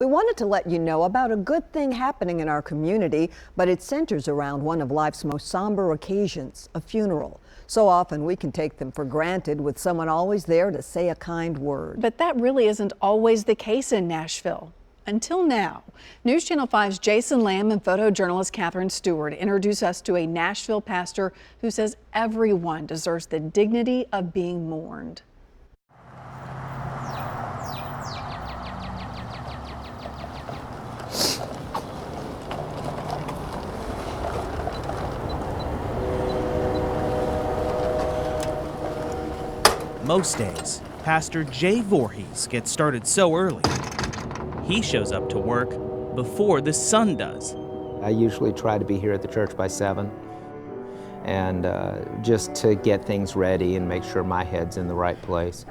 We wanted to let you know about a good thing happening in our community, but it centers around one of life's most somber occasions, a funeral. So often we can take them for granted, with someone always there to say a kind word. But that really isn't always the case in Nashville. Until now. News Channel 5's Jason Lamb and photojournalist Catherine Stewart introduce us to a Nashville pastor who says everyone deserves the dignity of being mourned. Most days, Pastor Jay Voorhees gets started so early. He shows up to work before the sun does. I usually try to be here at the church by 7, and just to get things ready and make sure my head's in the right place.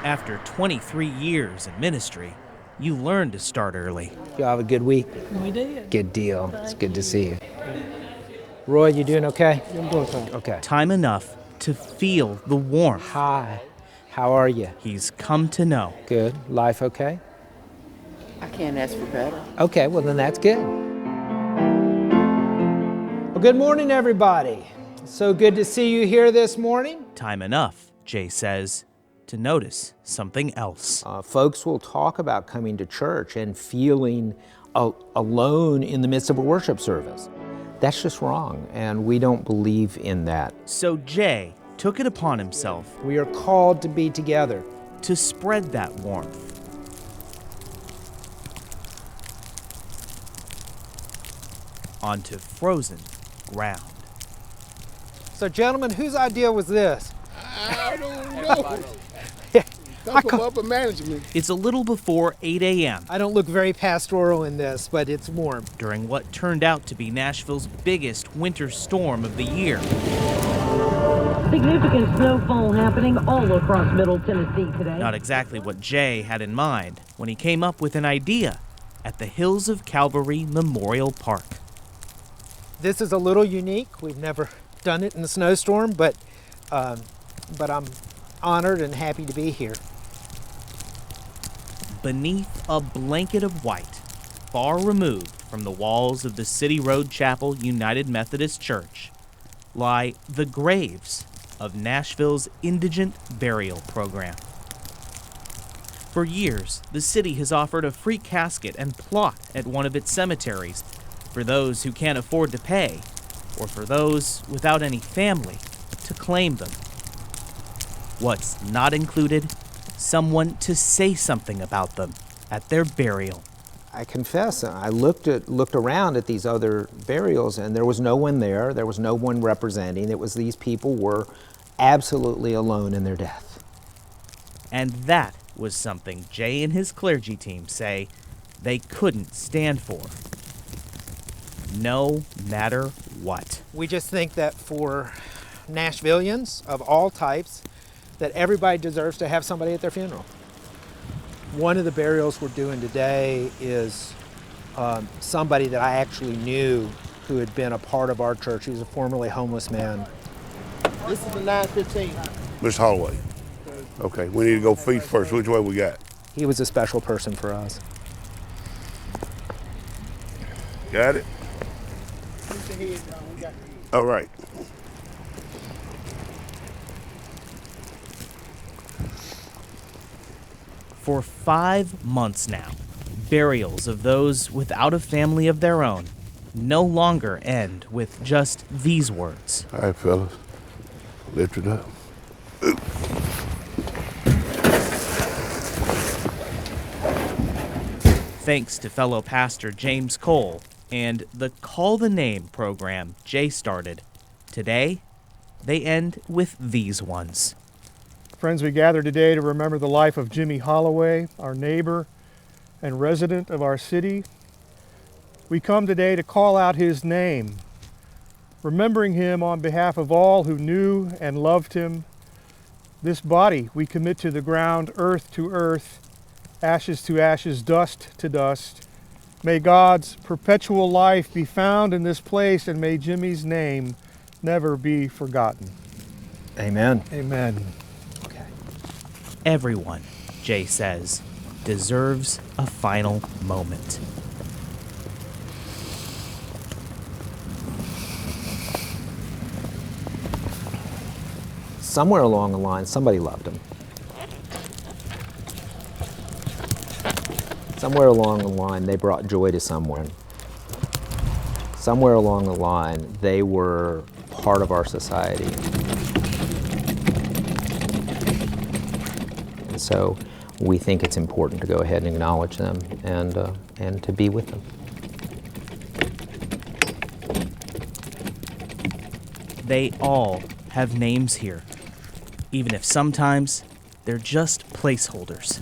After 23 years in ministry, you learn to start early. You have a good week? We did. Good deal. It's good to see you. Roy, you doing okay? I'm doing fine. Okay. Time enough to feel the warmth. Hi. How are you? He's come to know. Good. Life okay? I can't ask for better. Okay, well then that's good. Well, good morning, everybody. So good to see you here this morning. Time enough, Jay says, to notice something else. Folks will talk about coming to church and feeling alone in the midst of a worship service. That's just wrong, and we don't believe in that. So Jay took it upon himself. We are called to be together. To spread that warmth. Onto frozen ground. So gentlemen, whose idea was this? I don't know. Come from upper management. It's a little before 8 a.m. I don't look very pastoral in this, but it's warm. During what turned out to be Nashville's biggest winter storm of the year. Significant snowfall happening all across Middle Tennessee today. Not exactly what Jay had in mind when he came up with an idea at the Hills of Calvary Memorial Park. This is a little unique. We've never done it in a snowstorm, but I'm honored and happy to be here. Beneath a blanket of white, far removed from the walls of the City Road Chapel United Methodist Church, lie the graves of Nashville's indigent burial program. For years, the city has offered a free casket and plot at one of its cemeteries for those who can't afford to pay, or for those without any family to claim them. What's not included? Someone to say something about them at their burial. I confess, I looked around at these other burials, and there was no one there. There was no one representing. It was these people were absolutely alone in their death. And that was something Jay and his clergy team say they couldn't stand for. No matter what. We just think that for Nashvillians of all types, that everybody deserves to have somebody at their funeral. One of the burials we're doing today is somebody that I actually knew who had been a part of our church. He was a formerly homeless man. This is the 915. Miss Holloway. Okay, we need to go feet first. Which way we got? He was a special person for us. Got it? All right. For 5 months now, burials of those without a family of their own no longer end with just these words. All right, fellas. Lift it up. Thanks to fellow pastor James Cole and the Call the Name program Jay started, today they end with these ones. Friends, we gather today to remember the life of Jimmy Holloway, our neighbor and resident of our city. We come today to call out his name, remembering him on behalf of all who knew and loved him. This body we commit to the ground, earth to earth, ashes to ashes, dust to dust. May God's perpetual life be found in this place, and may Jimmy's name never be forgotten. Amen. Amen. Everyone, Jay says, deserves a final moment. Somewhere along the line, somebody loved him. Somewhere along the line, they brought joy to someone. Somewhere along the line, they were part of our society. And so we think it's important to go ahead and acknowledge them and to be with them. They all have names here, even if sometimes they're just placeholders.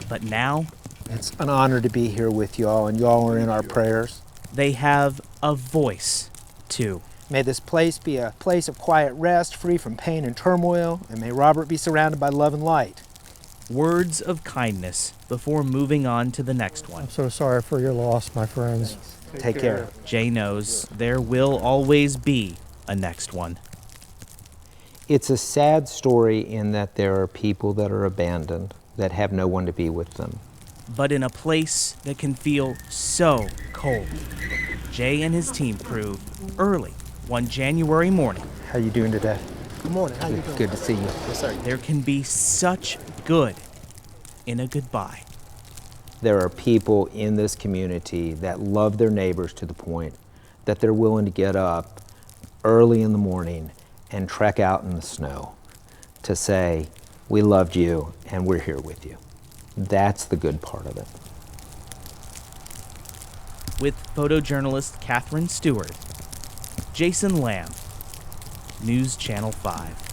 But now, it's an honor to be here with y'all, and y'all are in our prayers. They have a voice, too. May this place be a place of quiet rest, free from pain and turmoil, and may Robert be surrounded by love and light. Words of kindness before moving on to the next one. I'm so sorry for your loss, my friends. Take care. Jay knows there will always be a next one. It's a sad story in that there are people that are abandoned, that have no one to be with them. But in a place that can feel so cold, Jay and his team proved early one January morning. How you doing today? Good morning. How you doing? Good to see you. Yes, sir. There can be such good in a goodbye. There are people in this community that love their neighbors to the point that they're willing to get up early in the morning and trek out in the snow to say, we loved you and we're here with you. That's the good part of it. With photojournalist Catherine Stewart, Jason Lamb, News Channel 5.